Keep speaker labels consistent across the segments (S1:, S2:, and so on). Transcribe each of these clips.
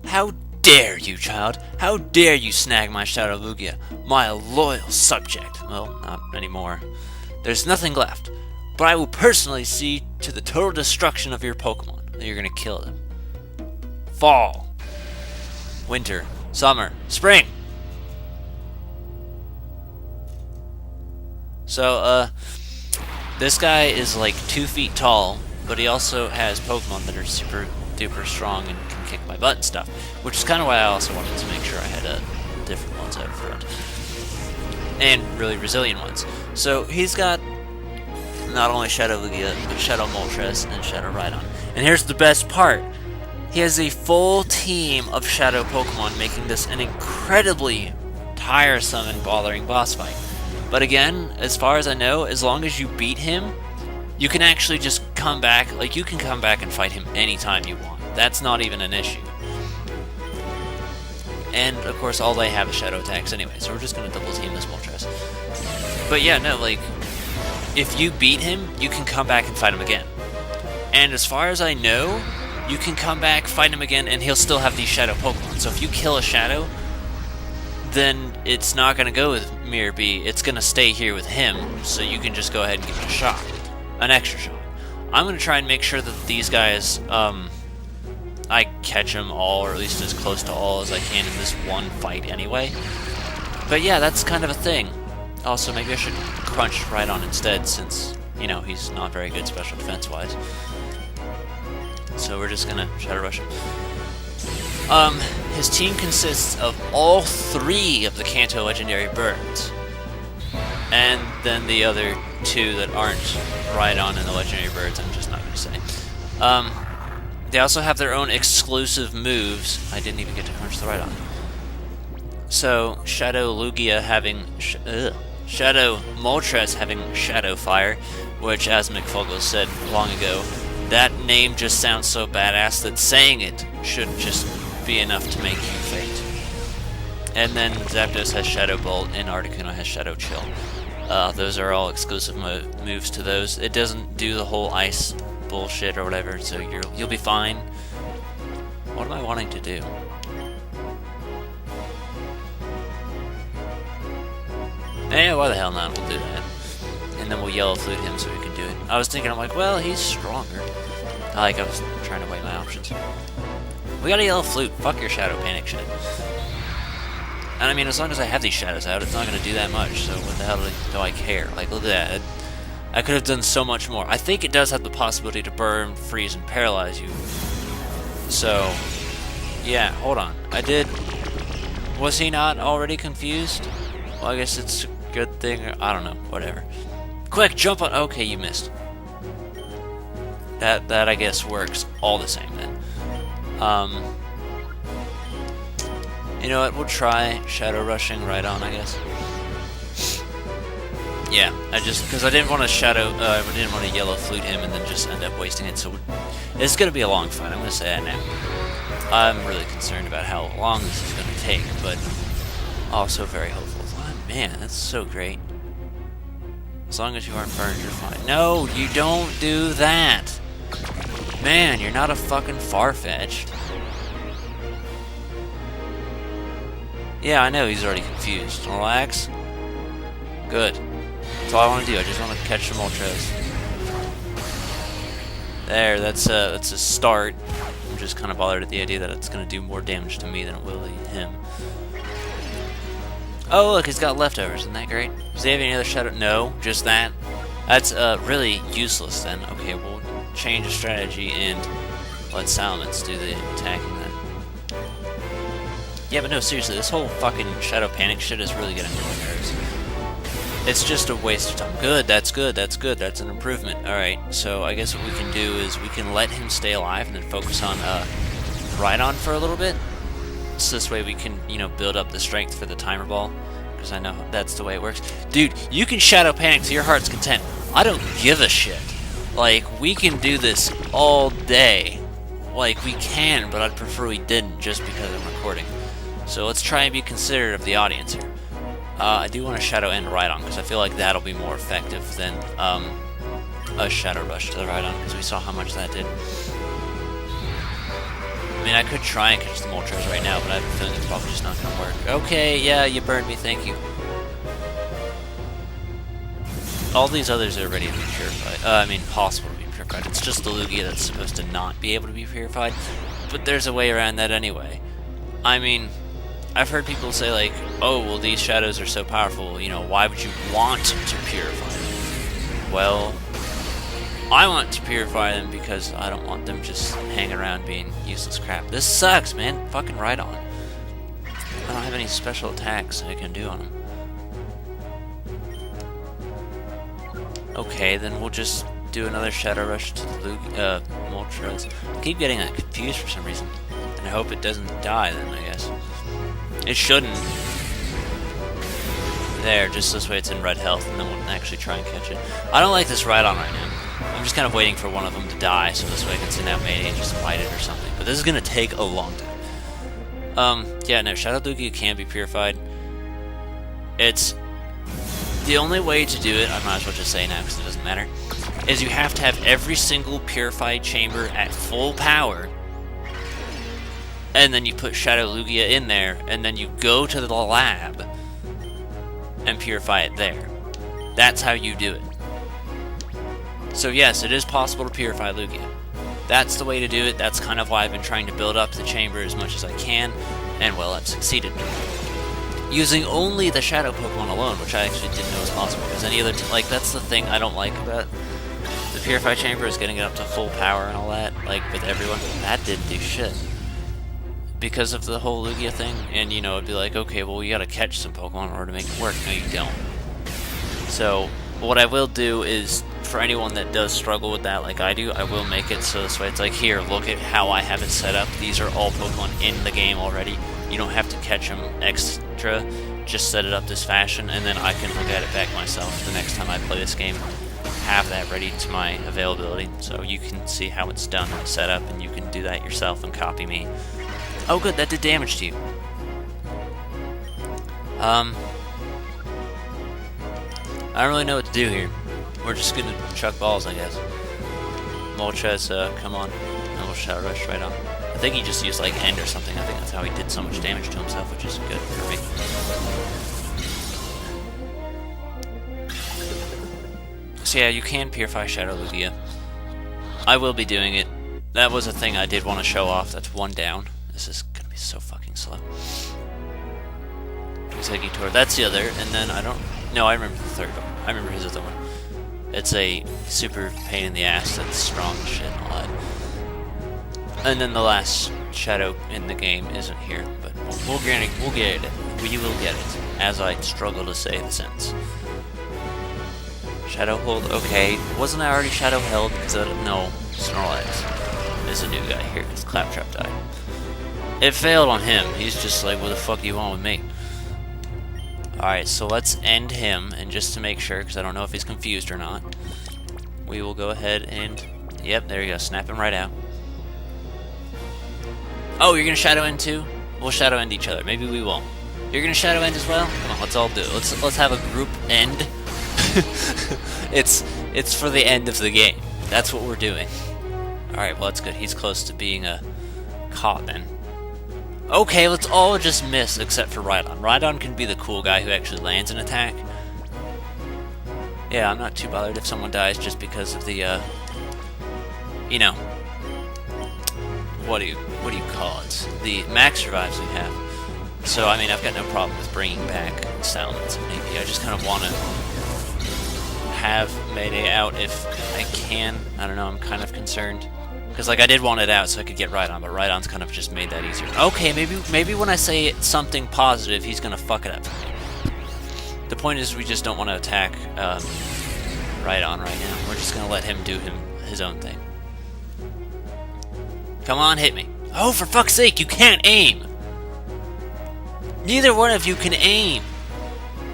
S1: How dare you, child? How dare you snag my Shadow Lugia, my loyal subject? Well, not anymore. There's nothing left, but I will personally see to the total destruction of your Pokemon. You're gonna kill them. Fall, winter, summer, spring. So, this guy is like 2 feet tall, but he also has Pokemon that are super duper strong and can kick my butt and stuff, which is kind of why I also wanted to make sure I had different ones out front. And really resilient ones. So he's got not only Shadow Lugia, but Shadow Moltres and Shadow Rhydon. And here's the best part. He has a full team of Shadow Pokemon, making this an incredibly tiresome and bothering boss fight. But again, as far as I know, as long as you beat him, you can actually just come back, like you can come back and fight him anytime you want. That's not even an issue. And of course all they have is shadow attacks anyway, so we're just gonna double team this Moltres. But yeah, no, like, if you beat him, you can come back and fight him again. And as far as I know, you can come back, fight him again, and he'll still have these shadow Pokemon. So if you kill a shadow, then it's not gonna go with Mirror B, it's gonna stay here with him, so you can just go ahead and give it a shot. An extra shot. I'm gonna try and make sure that these guys, I catch them all, or at least as close to all as I can in this one fight anyway. But yeah, that's kind of a thing. Also, maybe I should crunch Rhydon instead, since, you know, he's not very good special defense-wise. So we're just gonna Shadow Rush him. His team consists of all 3 of the Kanto legendary birds. And then the other 2 that aren't Rhydon and the legendary birds, I'm just not going to say. They also have their own exclusive moves. I didn't even get to crunch the Rhydon. So, Shadow Lugia having... Shadow Moltres having Shadow Fire, which, as McFuggle said long ago, that name just sounds so badass that saying it should just be enough to make you faint. And then Zapdos has Shadow Bolt, and Articuno has Shadow Chill. Those are all exclusive moves to those. It doesn't do the whole ice bullshit or whatever, so you'll be fine. What am I wanting to do? Eh, why the hell not? We'll do that. And then we'll Yellow Flute him so we can do it. I was thinking, I'm like, well, he's stronger. I was trying to weigh my options. We got a Yellow Flute. Fuck your Shadow Panic shit. And I mean, as long as I have these shadows out, it's not going to do that much, so what the hell do I care? Like, look at that. I could have done so much more. I think it does have the possibility to burn, freeze, and paralyze you. So, yeah, hold on. Was he not already confused? Well, I guess it's a good thing. I don't know. Whatever. Quick, jump on. Okay, you missed. That I guess works all the same then. You know what? We'll try Shadow Rushing Rhydon, I guess. Yeah, because I didn't want to I didn't want to Yellow Flute him and then just end up wasting it. So it's gonna be a long fight. I'm gonna say that now. I'm really concerned about how long this is gonna take, but also very hopeful. Oh, man, that's so great. As long as you aren't burned, you're fine. No, you don't do that. Man, you're not a fucking Farfetch'd. Yeah, I know he's already confused. Relax. Good. That's all I want to do. I just want to catch the Moltres. There, that's a start. I'm just kind of bothered at the idea that it's going to do more damage to me than it will to him. Oh, look, he's got leftovers. Isn't that great? Does he have any other shadow? No, just that. That's really useless then. Okay, we'll change the strategy and let Salamence do the attacking then. Yeah, but no, seriously, this whole fucking Shadow Panic shit is really getting on my nerves. It's just a waste of time. Good, that's good, that's good, that's an improvement. Alright, so I guess what we can do is we can let him stay alive and then focus on Rhydon for a little bit. So this way we can, you know, build up the strength for the timer ball. Because I know that's the way it works. Dude, you can Shadow Panic to your heart's content. I don't give a shit. Like, we can do this all day. Like, we can, but I'd prefer we didn't just because I'm recording. So let's try and be considerate of the audience here. I do want to Shadow End Rhydon, because I feel like that'll be more effective than a Shadow Rush to the Rhydon, because we saw how much that did. mean, I could try and catch the Moltres right now, but I have a feeling it's probably just not going to work. Okay, yeah, you burned me, thank you. All these others are ready to be purified. I mean, possible to be purified. It's just the Lugia that's supposed to not be able to be purified. But there's a way around that anyway. I mean, I've heard people say, like, oh, well, these shadows are so powerful, you know, why would you want to purify them? Well, I want to purify them because I don't want them just hanging around being useless crap. This sucks, man. Fucking right on. I don't have any special attacks I can do on them. Okay, then we'll just do another Shadow Rush to the Moltres. I keep getting that confused for some reason. And I hope it doesn't die then, I guess. It shouldn't. There, just this way it's in red health, and then we'll actually try and catch it. I don't like this Rhydon right now. I'm just kind of waiting for one of them to die, so this way I can send out Mayday and just fight it or something. But this is going to take a long time. Yeah, no, Shadow Lugia can be purified. It's... The only way to do it, I might as well just say now because it doesn't matter, is you have to have every single purified chamber at full power, and then you put Shadow Lugia in there, and then you go to the lab and purify it there. That's how you do it. So yes, it is possible to purify Lugia. That's the way to do it. That's kind of why I've been trying to build up the chamber as much as I can, and well, I've succeeded. Using only the Shadow Pokemon alone, which I actually didn't know was possible, because any other, like, that's the thing I don't like about the Purified Chamber, is getting it up to full power and all that, like, with everyone. That didn't do shit. Because of the whole Lugia thing, and, you know, it'd be like, okay, well, you gotta catch some Pokemon in order to make it work. No, you don't. So, what I will do is, for anyone that does struggle with that like I do, I will make it so this way it's like, here, look at how I have it set up. These are all Pokemon in the game already. You don't have to catch them extra, just set it up this fashion, and then I can look at it back myself the next time I play this game. Have that ready to my availability, so you can see how it's done and set up, and you can do that yourself and copy me. Oh good, that did damage to you. I don't really know what to do here. We're just gonna chuck balls, I guess. Moltres, come on. And we'll Shadow Rush right on. I think he just used, like, End or something. I think that's how he did so much damage to himself, which is good for me. So yeah, you can purify Shadow Lugia. I will be doing it. That was a thing I did want to show off. That's one down. This is gonna be so fucking slow. Exeggutor, that's the other, and then I don't... No, I remember the third one. I remember his other one. It's a super pain in the ass that's strong as shit and all that. And then the last shadow in the game isn't here, but we'll get it. We will get it, as I struggle to say the sentence. Shadow Hold, okay. Wasn't I already Shadow Held? Because no, Snorlax is a new guy here, because Claptrap died. It failed on him. He's just like, what the fuck do you want with me? Alright, so let's end him, and just to make sure, because I don't know if he's confused or not, we will go ahead and... Yep, there you go, snap him right out. Oh, you're gonna Shadow End too? We'll Shadow End each other. Maybe we won't. You're gonna Shadow End as well? Come on, let's all do it. Let's have a group end. It's for the end of the game. That's what we're doing. Alright, well that's good. He's close to being caught then. Okay, let's all just miss except for Rhydon. Rhydon can be the cool guy who actually lands an attack. Yeah, I'm not too bothered if someone dies just because of the, you know, what do you call it? The max revives we have. So, I mean, I've got no problem with bringing back Salamence if need be. I just kind of want to have Mayday out if I can. I don't know, I'm kind of concerned. Because, like, I did want it out so I could get Rhydon, but Rhydon's kind of just made that easier. Okay, maybe when I say something positive, he's going to fuck it up for me. The point is we just don't want to attack Rhydon right now. We're just going to let him do his own thing. Come on, hit me. Oh, for fuck's sake, you can't aim! Neither one of you can aim!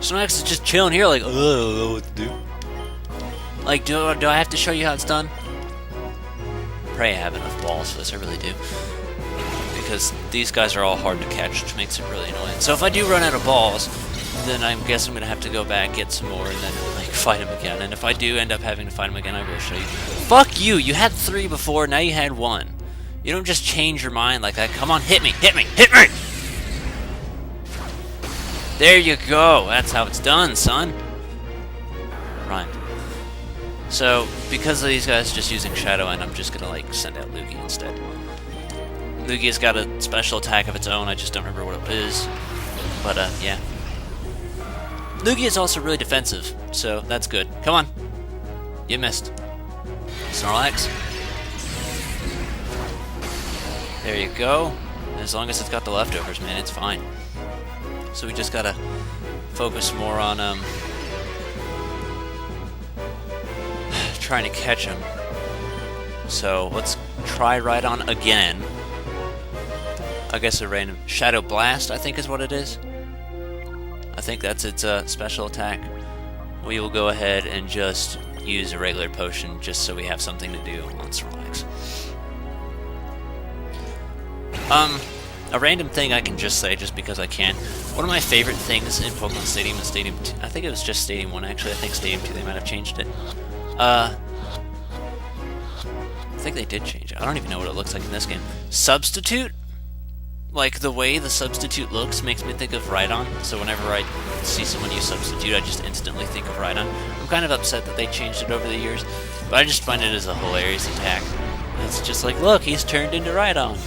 S1: Snorlax is just chilling here like, oh, I don't know what to do. Like, do I have to show you how it's done? Pray I have enough balls for this, I really do. Because these guys are all hard to catch, which makes it really annoying. So if I do run out of balls, then I guess I'm going to have to go back, get some more, and then, like, fight him again. And if I do end up having to fight him again, I will show you. Fuck you! You had 3 before, now you had 1. You don't just change your mind like that. Come on, hit me, hit me, hit me! There you go. That's how it's done, son. Rhymed. So, because of these guys just using Shadow End, I'm just gonna, like, send out Lugia instead. Lugia's got a special attack of its own, I just don't remember what it is. But, yeah. Lugia's also really defensive, so that's good. Come on. You missed. Snorlax. There you go. As long as it's got the leftovers, man, it's fine. So we just gotta focus more on, trying to catch him. So let's try Rhydon again. I guess a random Shadow Blast, I think is what it is. I think that's its special attack. We will go ahead and just use a regular potion just so we have something to do on Snorlax. A random thing I can just say just because I can. One of my favorite things in Pokemon Stadium and Stadium 2, I think it was just Stadium 1 actually, I think Stadium 2 they might have changed it. I think they did change it. I don't even know what it looks like in this game. Substitute? Like, the way the substitute looks makes me think of Rhydon, so whenever I see someone use substitute, I just instantly think of Rhydon. I'm kind of upset that they changed it over the years, but I just find it as a hilarious attack. It's just like, look, he's turned into Rhydon.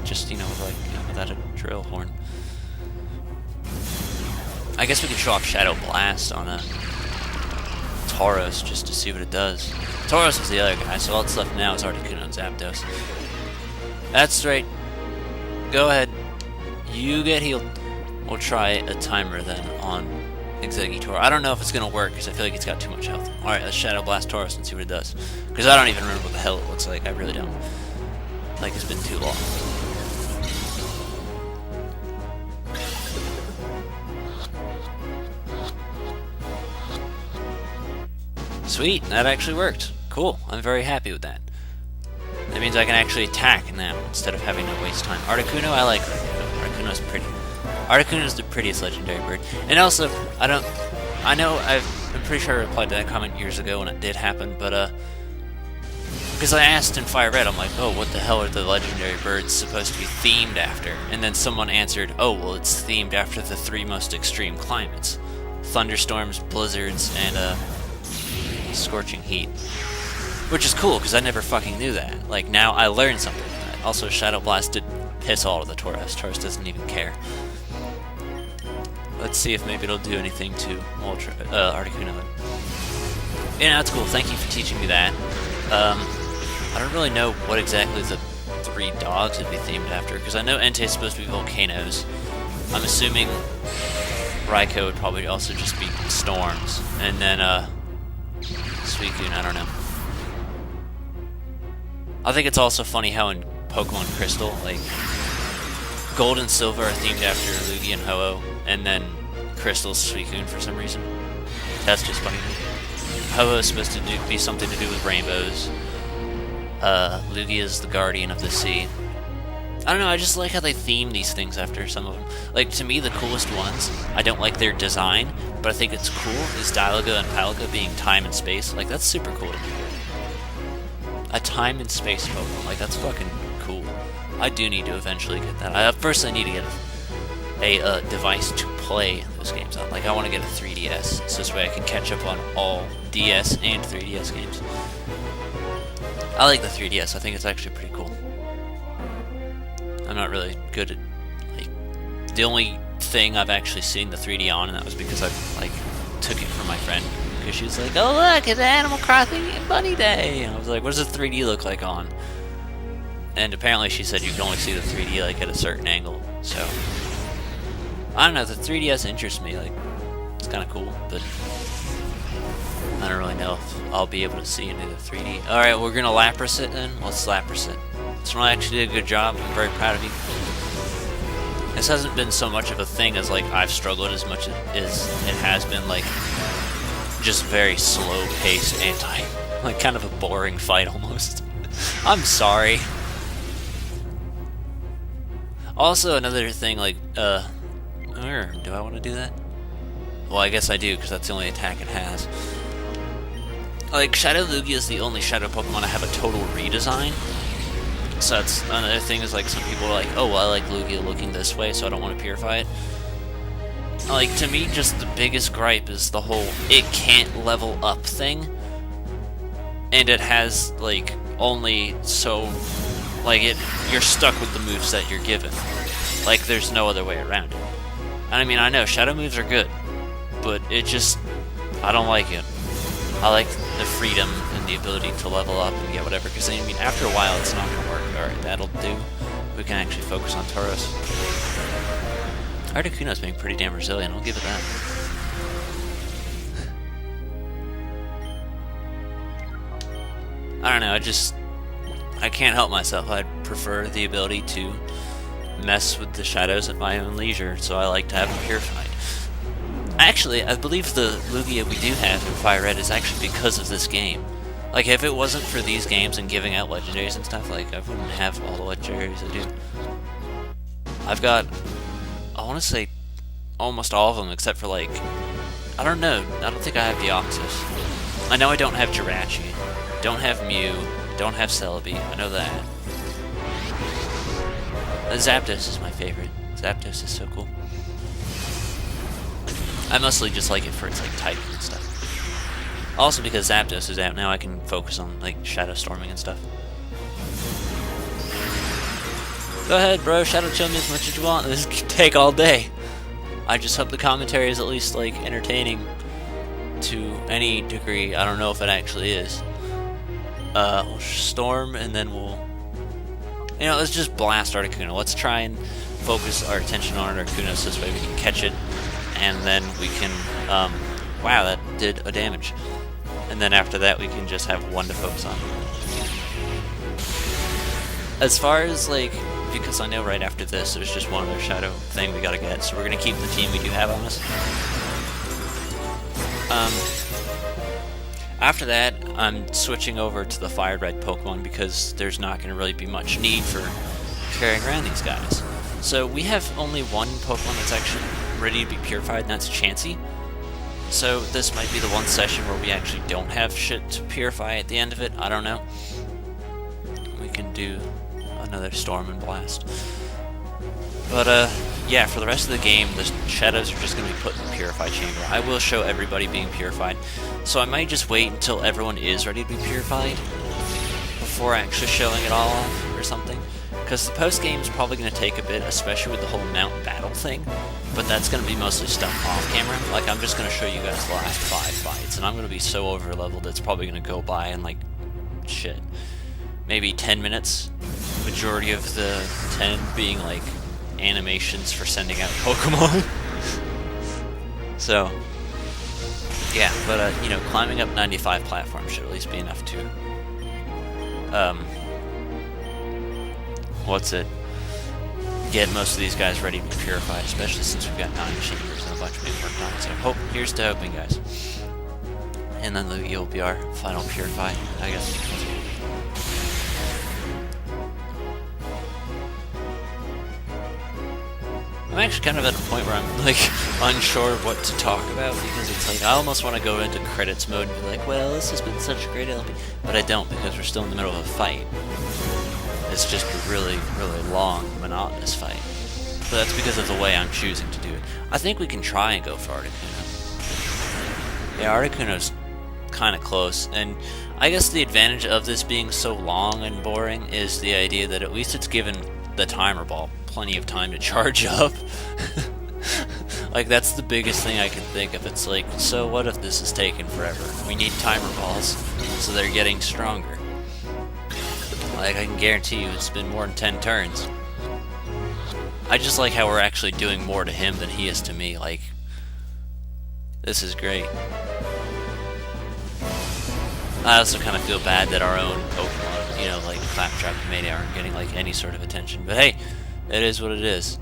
S1: Just, you know, like, you know, without a drill horn. I guess we could show off Shadow Blast on a Tauros just to see what it does. Tauros is the other guy, so all that's left now is Articuno and Zapdos. That's right. Go ahead. You get healed. We'll try a timer then on Exeggutor. I don't know if it's going to work because I feel like it's got too much health. Alright, let's Shadow Blast Tauros and see what it does. Because I don't even remember what the hell it looks like. I really don't. Like, it's been too long. Sweet, that actually worked. Cool, I'm very happy with that. That means I can actually attack now, instead of having to waste time. Articuno, I like Articuno. Articuno's pretty. Articuno is the prettiest legendary bird. And also, I'm pretty sure I replied to that comment years ago when it did happen, but, because I asked in Fire Red, I'm like, oh, what the hell are the legendary birds supposed to be themed after? And then someone answered, oh, well, it's themed after the 3 most extreme climates. Thunderstorms, blizzards, and, scorching heat. Which is cool, because I never fucking knew that. Like, now I learned something from that. Also, Shadow Blast did piss all of the Tauros. Tauros doesn't even care. Let's see if maybe it'll do anything to Articuno. Yeah, that's cool. Thank you for teaching me that. I don't really know what exactly the 3 dogs would be themed after, because I know Entei is supposed to be volcanoes. I'm assuming Raikou would probably also just be storms. And then, Suicune, I don't know. I think it's also funny how in Pokemon Crystal, like, Gold and Silver are themed after Lugia and Ho-Oh, and then Crystal's Suicune for some reason. That's just funny to me. Ho-Oh is supposed to be something to do with rainbows. Lugia is the guardian of the sea. I don't know, I just like how they theme these things after some of them. Like, to me, the coolest ones, I don't like their design, but I think it's cool, is Dialga and Palga being time and space. Like, that's super cool to me. A time and space Pokemon, like, that's fucking cool. I do need to eventually get that. First I need to get a device to play those games on. Like, I want to get a 3DS, so this way I can catch up on all DS and 3DS games. I like the 3DS, I think it's actually pretty cool. I'm not really good at, like, the only thing I've actually seen the 3D on, and that was because I, like, took it from my friend, because she was like, oh look, it's Animal Crossing Bunny Day, and I was like, what does the 3D look like on? And apparently she said you can only see the 3D, like, at a certain angle, so, I don't know, the 3DS interests me, like, it's kind of cool, but I don't really know if I'll be able to see into the 3D. Alright, we're gonna Lapras it then, let's Lapras it. Snorlax actually did a good job. I'm very proud of you. This hasn't been so much of a thing as, like, I've struggled as much as it has been, like, just very slow-paced like, kind of a boring fight almost. I'm sorry. Also, another thing, like, do I want to do that? Well, I guess I do, because that's the only attack it has. Like, Shadow Lugia is the only Shadow Pokemon I have a total redesign. So that's another thing is like some people are like, oh, well, I like Lugia looking this way, so I don't want to purify it. Like, to me, just the biggest gripe is the whole it can't level up thing. And it has, like, only so... Like, you're stuck with the moveset you're given. Like, there's no other way around it. And I mean, I know Shadow moves are good, but it just... I don't like it. I like the freedom and the ability to level up and get whatever, because I mean, after a while, it's not going to work. Alright, that'll do. We can actually focus on Tauros. Articuno's being pretty damn resilient, I'll give it that. I don't know, I can't help myself. I'd prefer the ability to mess with the shadows at my own leisure, so I like to have them purified. Actually, I believe the Lugia we do have in Fire Red is actually because of this game. Like, if it wasn't for these games and giving out legendaries and stuff, like, I wouldn't have all the legendaries I do. I've got, I want to say, almost all of them, except for, like, I don't know, I don't think I have Deoxys. I know I don't have Jirachi, don't have Mew, don't have Celebi, I know that. Zapdos is my favorite. Zapdos is so cool. I mostly just like it for its, like, typing and stuff. Also, because Zapdos is out now, I can focus on, like, Shadow Storming and stuff. Go ahead, bro, Shadow Chill me as much as you want. This could take all day. I just hope the commentary is at least, like, entertaining to any degree. I don't know if it actually is. We'll Storm, and then we'll... You know, let's just blast Articuno. Let's try and focus our attention on Articuno so this way we can catch it. And then we can... wow, that did a damage. And then after that, we can just have one to focus on. As far as, like... Because I know right after this, there's just one other Shadow thing we gotta get. So we're gonna keep the team we do have on us. After that, I'm switching over to the Fire Red Pokemon because there's not going to really be much need for carrying around these guys. So we have only one Pokemon that's actually ready to be purified, and that's Chansey. So this might be the one session where we actually don't have shit to purify at the end of it. I don't know. We can do another Storm and Blast. But, yeah, for the rest of the game, the shadows are just going to be put in the Purified Chamber. I will show everybody being purified, so I might just wait until everyone is ready to be purified before actually showing it all off or something. Because the post-game is probably going to take a bit, especially with the whole mount battle thing, but that's going to be mostly stuff off-camera. Like, I'm just going to show you guys the last 5 fights, and I'm going to be so over-leveled it's probably going to go by in, like, shit, maybe 10 minutes. Majority of the 10 being, like, animations for sending out Pokemon. So, yeah, but, you know, climbing up 95 platforms should at least be enough to, get most of these guys ready to be purified, especially since we've got 9 chambers and a bunch being worked on. So, here's to hoping, guys. And then Lugia will be our final purified, I guess. I'm actually kind of at a point where I'm, like, unsure of what to talk about, because it's like, I almost want to go into credits mode and be like, well, this has been such a great LP, but I don't, because we're still in the middle of a fight. It's just a really, really long, monotonous fight. But that's because of the way I'm choosing to do it. I think we can try and go for Articuno. Yeah, Articuno's kind of close, and I guess the advantage of this being so long and boring is the idea that at least it's given the timer ball plenty of time to charge up. Like, that's the biggest thing I can think of. It's like, so what if this is taking forever? We need timer balls, so they're getting stronger. Like, I can guarantee you it's been more than 10 turns. I just like how we're actually doing more to him than he is to me. Like, this is great. I also kind of feel bad that our own Pokemon, you know, like Claptrap and Mayday aren't getting, like, any sort of attention. But hey, it is what it is.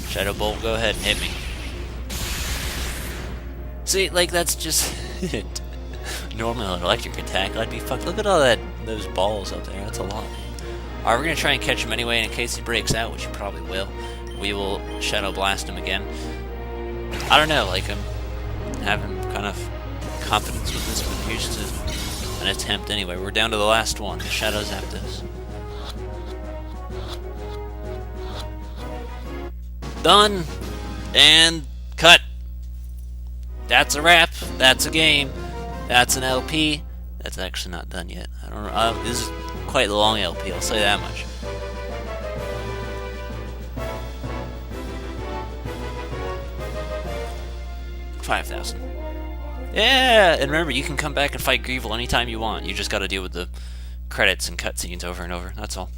S1: Shadow Bolt, go ahead and hit me. See, like, that's just it. Normally an electric attack, I'd be fucked. Look at all those balls up there, that's a lot. Alright, we're gonna try and catch him anyway, and in case he breaks out, which he probably will, we will Shadow Blast him again. I don't know, like, I'm having kind of confidence with this, but here's an attempt anyway. We're down to the last one, the Shadow Zapdos. Done. And cut. That's a wrap. That's a game. That's an LP. That's actually not done yet. I don't know. This is quite a long LP, I'll say that much. $5,000. Yeah, and remember, you can come back and fight Greevil anytime you want. You just gotta deal with the credits and cutscenes over and over. That's all.